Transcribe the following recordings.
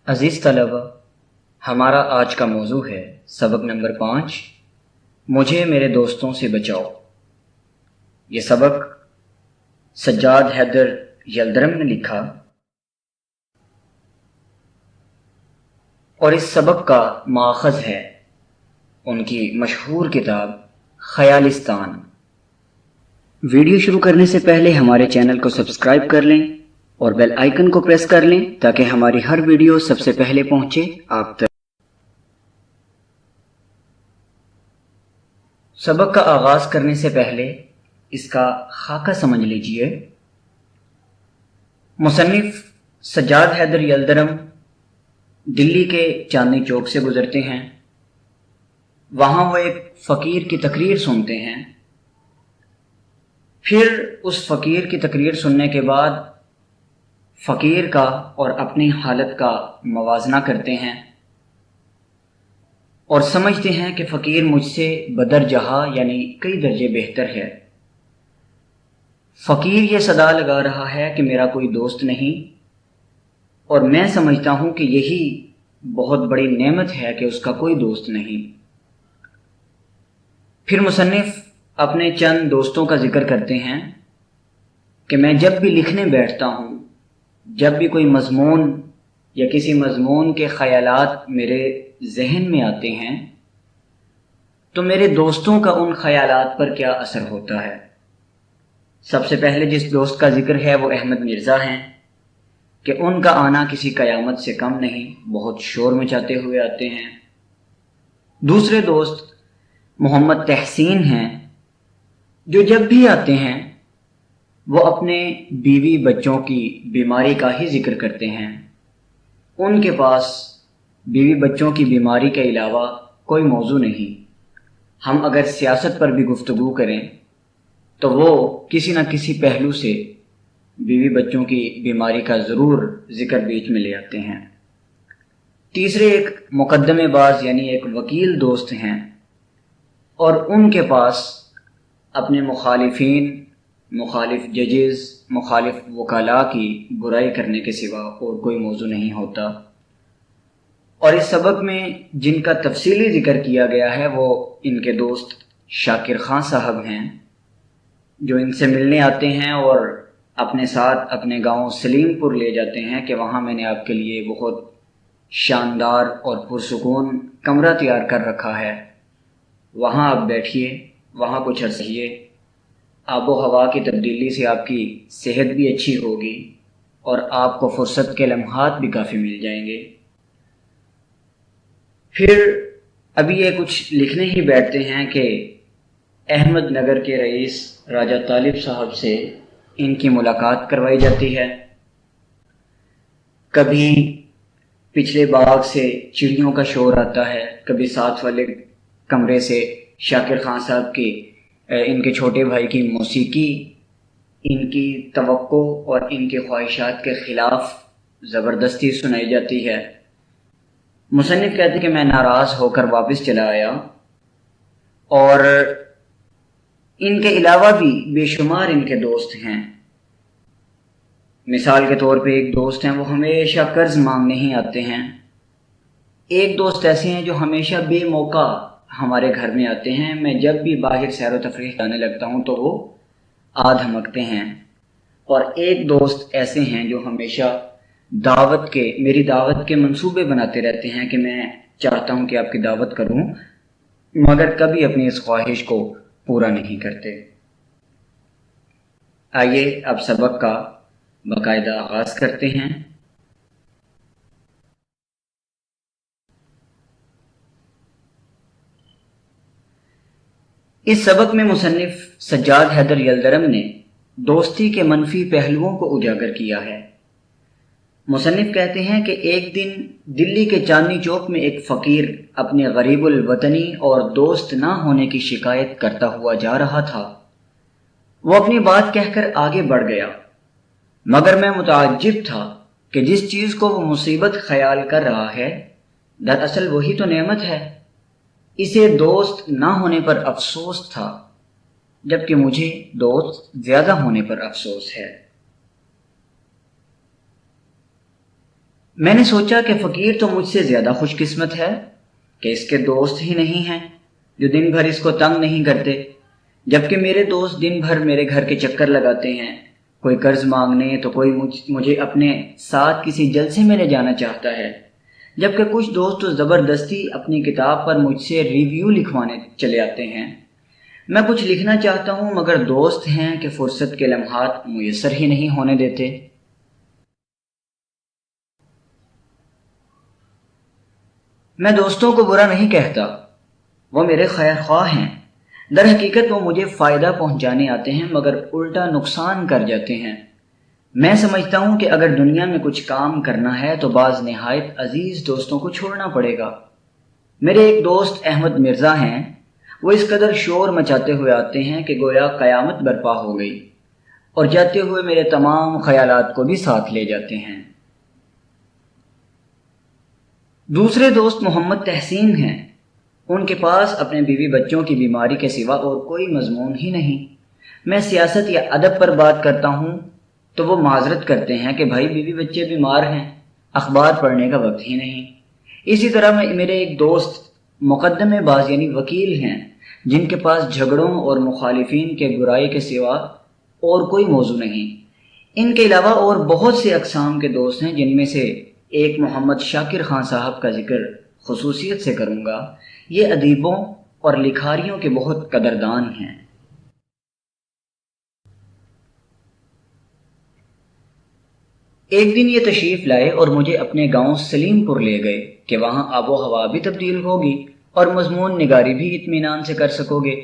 عزیز طلبہ، ہمارا آج کا موضوع ہے سبق نمبر 5، مجھے میرے دوستوں سے بچاؤ۔ یہ سبق سجاد حیدر یلدرم نے لکھا اور اس سبق کا ماخذ ہے ان کی مشہور کتاب خیالستان۔ ویڈیو شروع کرنے سے پہلے ہمارے چینل کو سبسکرائب کر لیں اور بیل آئیکن کو پریس کر لیں تاکہ ہماری ہر ویڈیو سب سے پہلے پہنچے آپ تک۔ سبق کا آغاز کرنے سے پہلے اس کا خاکہ سمجھ لیجئے۔ مصنف سجاد حیدر یلدرم دلی کے چاندنی چوک سے گزرتے ہیں۔ وہاں وہ ایک فقیر کی تقریر سنتے ہیں۔ پھر اس فقیر کی تقریر سننے کے بعد فقیر کا اور اپنی حالت کا موازنہ کرتے ہیں اور سمجھتے ہیں کہ فقیر مجھ سے بدرجہ یعنی کئی درجے بہتر ہے۔ فقیر یہ صدا لگا رہا ہے کہ میرا کوئی دوست نہیں، اور میں سمجھتا ہوں کہ یہی بہت بڑی نعمت ہے کہ اس کا کوئی دوست نہیں۔ پھر مصنف اپنے چند دوستوں کا ذکر کرتے ہیں کہ میں جب بھی لکھنے بیٹھتا ہوں، جب بھی کوئی مضمون یا کسی مضمون کے خیالات میرے ذہن میں آتے ہیں تو میرے دوستوں کا ان خیالات پر کیا اثر ہوتا ہے۔ سب سے پہلے جس دوست کا ذکر ہے وہ احمد مرزا ہیں کہ ان کا آنا کسی قیامت سے کم نہیں، بہت شور مچاتے ہوئے آتے ہیں۔ دوسرے دوست محمد تحسین ہیں جو جب بھی آتے ہیں وہ اپنے بیوی بچوں کی بیماری کا ہی ذکر کرتے ہیں۔ ان کے پاس بیوی بچوں کی بیماری کے علاوہ کوئی موضوع نہیں۔ ہم اگر سیاست پر بھی گفتگو کریں تو وہ کسی نہ کسی پہلو سے بیوی بچوں کی بیماری کا ضرور ذکر بیچ میں لے آتے ہیں۔ تیسرے ایک مقدمے باز یعنی ایک وکیل دوست ہیں، اور ان کے پاس اپنے مخالفین، مخالف ججز، مخالف وکلاء کی برائی کرنے کے سوا اور کوئی موضوع نہیں ہوتا۔ اور اس سبق میں جن کا تفصیلی ذکر کیا گیا ہے وہ ان کے دوست شاکر خان صاحب ہیں، جو ان سے ملنے آتے ہیں اور اپنے ساتھ اپنے گاؤں سلیم پور لے جاتے ہیں کہ وہاں میں نے آپ کے لیے بہت شاندار اور پرسکون کمرہ تیار کر رکھا ہے، وہاں آپ بیٹھیے، وہاں کچھ عرصہ رہیے، آب و ہوا کی تبدیلی سے آپ کی صحت بھی اچھی ہوگی اور آپ کو فرصت کے لمحات بھی کافی مل جائیں گے۔ پھر ابھی یہ کچھ لکھنے ہی بیٹھتے ہیں کہ احمد نگر کے رئیس راجہ طالب صاحب سے ان کی ملاقات کروائی جاتی ہے۔ کبھی پچھلے باغ سے چڑیوں کا شور آتا ہے، کبھی ساتھ والے کمرے سے شاکر خان صاحب کی ان کے چھوٹے بھائی کی موسیقی ان کی توقع اور ان کے خواہشات کے خلاف زبردستی سنائی جاتی ہے۔ مصنف کہتے ہیں کہ میں ناراض ہو کر واپس چلا آیا، اور ان کے علاوہ بھی بے شمار ان کے دوست ہیں۔ مثال کے طور پہ ایک دوست ہیں، وہ ہمیشہ قرض مانگنے ہی آتے ہیں۔ ایک دوست ایسے ہیں جو ہمیشہ بے موقع ہمارے گھر میں آتے ہیں، میں جب بھی باہر سیر و تفریح جانے لگتا ہوں تو وہ آ دھمکتے ہیں۔ اور ایک دوست ایسے ہیں جو ہمیشہ میری دعوت کے منصوبے بناتے رہتے ہیں کہ میں چاہتا ہوں کہ آپ کی دعوت کروں، مگر کبھی اپنی اس خواہش کو پورا نہیں کرتے۔ آئیے اب سبق کا باقاعدہ آغاز کرتے ہیں۔ اس سبق میں مصنف سجاد حیدر یلدرم نے دوستی کے منفی پہلوؤں کو اجاگر کیا ہے۔ مصنف کہتے ہیں کہ ایک دن دلی کے چاندنی چوک میں ایک فقیر اپنے غریب الوطنی اور دوست نہ ہونے کی شکایت کرتا ہوا جا رہا تھا۔ وہ اپنی بات کہہ کر آگے بڑھ گیا، مگر میں متعجب تھا کہ جس چیز کو وہ مصیبت خیال کر رہا ہے دراصل وہی تو نعمت ہے۔ اسے دوست نہ ہونے پر افسوس تھا، جبکہ مجھے دوست زیادہ ہونے پر افسوس ہے۔ میں نے سوچا کہ فقیر تو مجھ سے زیادہ خوش قسمت ہے کہ اس کے دوست ہی نہیں ہیں جو دن بھر اس کو تنگ نہیں کرتے، جبکہ میرے دوست دن بھر میرے گھر کے چکر لگاتے ہیں، کوئی قرض مانگنے تو کوئی مجھے اپنے ساتھ کسی جلسے میں لے جانا چاہتا ہے، جبکہ کچھ دوست تو زبردستی اپنی کتاب پر مجھ سے ریویو لکھوانے چلے آتے ہیں۔ میں کچھ لکھنا چاہتا ہوں مگر دوست ہیں کہ فرصت کے لمحات میسر ہی نہیں ہونے دیتے۔ میں دوستوں کو برا نہیں کہتا، وہ میرے خیر خواہ ہیں، در حقیقت وہ مجھے فائدہ پہنچانے آتے ہیں مگر الٹا نقصان کر جاتے ہیں۔ میں سمجھتا ہوں کہ اگر دنیا میں کچھ کام کرنا ہے تو بعض نہایت عزیز دوستوں کو چھوڑنا پڑے گا۔ میرے ایک دوست احمد مرزا ہیں، وہ اس قدر شور مچاتے ہوئے آتے ہیں کہ گویا قیامت برپا ہو گئی، اور جاتے ہوئے میرے تمام خیالات کو بھی ساتھ لے جاتے ہیں۔ دوسرے دوست محمد تحسین ہیں، ان کے پاس اپنے بیوی بچوں کی بیماری کے سوا اور کوئی مضمون ہی نہیں۔ میں سیاست یا ادب پر بات کرتا ہوں تو وہ معذرت کرتے ہیں کہ بھائی بیوی بچے بیمار ہیں، اخبار پڑھنے کا وقت ہی نہیں۔ اسی طرح میرے ایک دوست مقدمے باز یعنی وکیل ہیں، جن کے پاس جھگڑوں اور مخالفین کے برائی کے سوا اور کوئی موضوع نہیں۔ ان کے علاوہ اور بہت سے اقسام کے دوست ہیں، جن میں سے ایک محمد شاکر خان صاحب کا ذکر خصوصیت سے کروں گا۔ یہ ادیبوں اور لکھاریوں کے بہت قدردان ہیں۔ ایک دن یہ تشریف لائے اور مجھے اپنے گاؤں سلیم پور لے گئے کہ وہاں آب و ہوا بھی تبدیل ہوگی اور مضمون نگاری بھی اطمینان سے کر سکو گے۔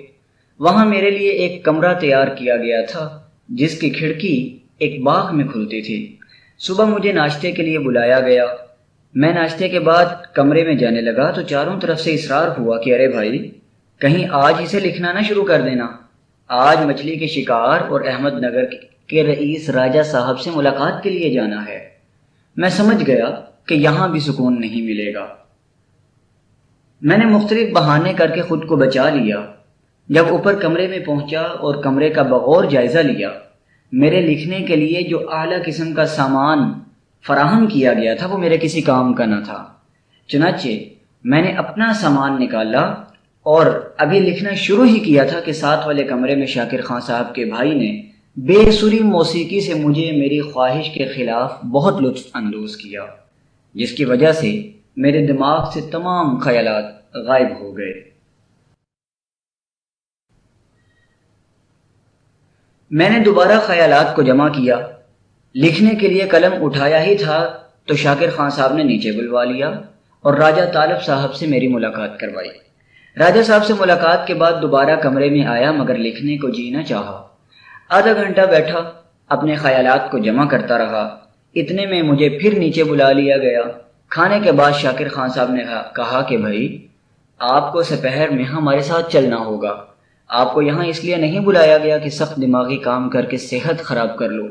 وہاں میرے لیے ایک کمرہ تیار کیا گیا تھا جس کی کھڑکی ایک باغ میں کھلتی تھی۔ صبح مجھے ناشتے کے لیے بلایا گیا۔ میں ناشتے کے بعد کمرے میں جانے لگا تو چاروں طرف سے اصرار ہوا کہ ارے بھائی کہیں آج اسے لکھنا نہ شروع کر دینا، آج مچھلی کے شکار اور احمد نگر کے رئیس راجہ صاحب سے ملاقات کے لیے جانا ہے۔ میں سمجھ گیا کہ یہاں بھی سکون نہیں ملے گا۔ میں نے مختلف بہانے کر کے خود کو بچا لیا۔ جب اوپر کمرے میں پہنچا اور کمرے کا بغور جائزہ لیا، میرے لکھنے کے لیے جو اعلیٰ قسم کا سامان فراہم کیا گیا تھا وہ میرے کسی کام کا نہ تھا۔ چنانچہ میں نے اپنا سامان نکالا اور ابھی لکھنا شروع ہی کیا تھا کہ ساتھ والے کمرے میں شاکر خان صاحب کے بھائی نے بے سری موسیقی سے مجھے میری خواہش کے خلاف بہت لطف اندوز کیا، جس کی وجہ سے میرے دماغ سے تمام خیالات غائب ہو گئے۔ میں نے دوبارہ خیالات کو جمع کیا، لکھنے کے لیے قلم اٹھایا ہی تھا تو شاکر خان صاحب نے نیچے بلوا لیا اور راجہ طالب صاحب سے میری ملاقات کروائی۔ راجہ صاحب سے ملاقات کے بعد دوبارہ کمرے میں آیا مگر لکھنے کو جینا چاہا۔ آدھا گھنٹہ بیٹھا، اپنے خیالات کو جمع کرتا رہا۔ اتنے میں مجھے پھر نیچے بلا لیا گیا۔ کھانے کے بعد شاکر خان صاحب نے کہا کہ بھائی آپ کو سپہر میں ہمارے ساتھ چلنا ہوگا، آپ کو یہاں اس لیے نہیں بلایا گیا کہ سخت دماغی کام کر کے صحت خراب کر لو۔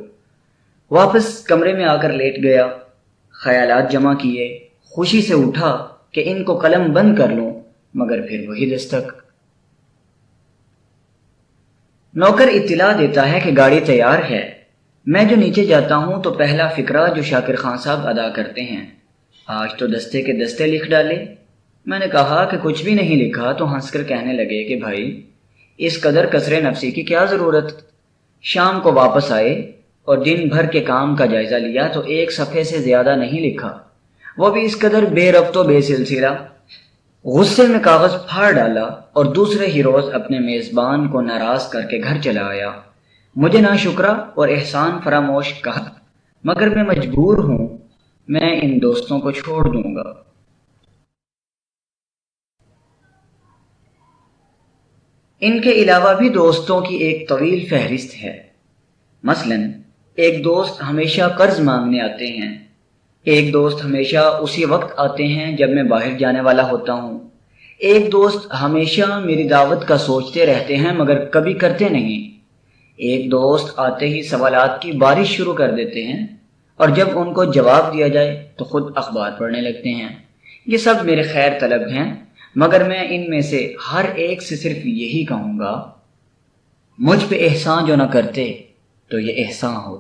واپس کمرے میں آ کر لیٹ گیا، خیالات جمع کیے، خوشی سے اٹھا کہ ان کو قلم بند کر لوں مگر پھر وہی دستک۔ نوکر اطلاع دیتا ہے کہ گاڑی تیار ہے۔ میں جو نیچے جاتا ہوں تو پہلا فقرہ جو شاکر خان صاحب ادا کرتے ہیں، آج تو دستے کے دستے لکھ ڈالے۔ میں نے کہا کہ کچھ بھی نہیں لکھا تو ہنس کر کہنے لگے کہ بھائی اس قدر کسرے نفسی کی کیا ضرورت۔ شام کو واپس آئے اور دن بھر کے کام کا جائزہ لیا تو ایک صفحے سے زیادہ نہیں لکھا، وہ بھی اس قدر بے ربط و بے سلسلہ۔ غصے میں کاغذ پھاڑ ڈالا اور دوسرے ہی روز اپنے میزبان کو ناراض کر کے گھر چلا آیا۔ مجھے ناشکرا اور احسان فراموش کہا مگر میں مجبور ہوں، میں ان دوستوں کو چھوڑ دوں گا۔ ان کے علاوہ بھی دوستوں کی ایک طویل فہرست ہے۔ مثلا ایک دوست ہمیشہ قرض مانگنے آتے ہیں، ایک دوست ہمیشہ اسی وقت آتے ہیں جب میں باہر جانے والا ہوتا ہوں، ایک دوست ہمیشہ میری دعوت کا سوچتے رہتے ہیں مگر کبھی کرتے نہیں، ایک دوست آتے ہی سوالات کی بارش شروع کر دیتے ہیں اور جب ان کو جواب دیا جائے تو خود اخبار پڑھنے لگتے ہیں۔ یہ سب میرے خیر طلب ہیں مگر میں ان میں سے ہر ایک سے صرف یہی کہوں گا، مجھ پہ احسان جو نہ کرتے تو یہ احسان ہوتا۔